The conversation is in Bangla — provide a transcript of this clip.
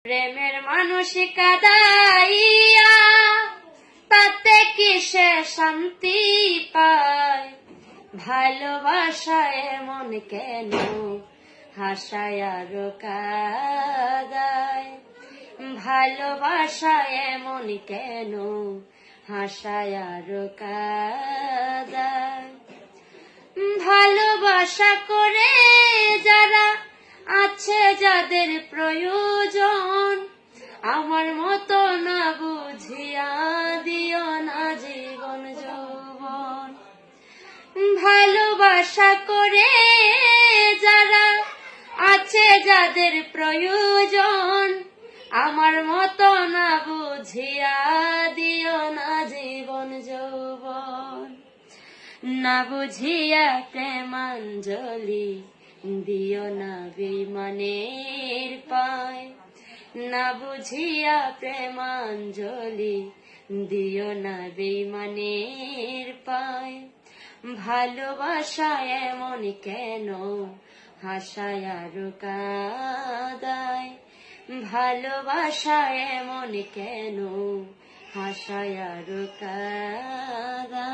প্রেমের মানুষ কাদাইয়া তাতে কি সে শান্তি পায়? ভালোবাসায় মন কেন হাসায় আর কাদায়? ভালোবাসায় মন কেন হাসায় আর কাদায়? ভালোবাসা করে যারা আছে যাদের প্রয়োজন, আমার মতো না বুঝিয়া দিও না জীবন যৌবন। ভালোবাসা করে যারা আছে যাদের প্রয়োজন, আমার মতো না বুঝিয়া দিও না জীবন যৌবন। না বুঝিয়া প্রেমাঞ্জলি দিও না বিমানের পায়। না বুঝিয়া প্রেমাঞ্জলি দিও না বিমানের পায়। ভালোবাসায় এমন কেন হাসায় আর কাদায়? ভালোবাসায় এমন কেন হাসায় আর কাদায়?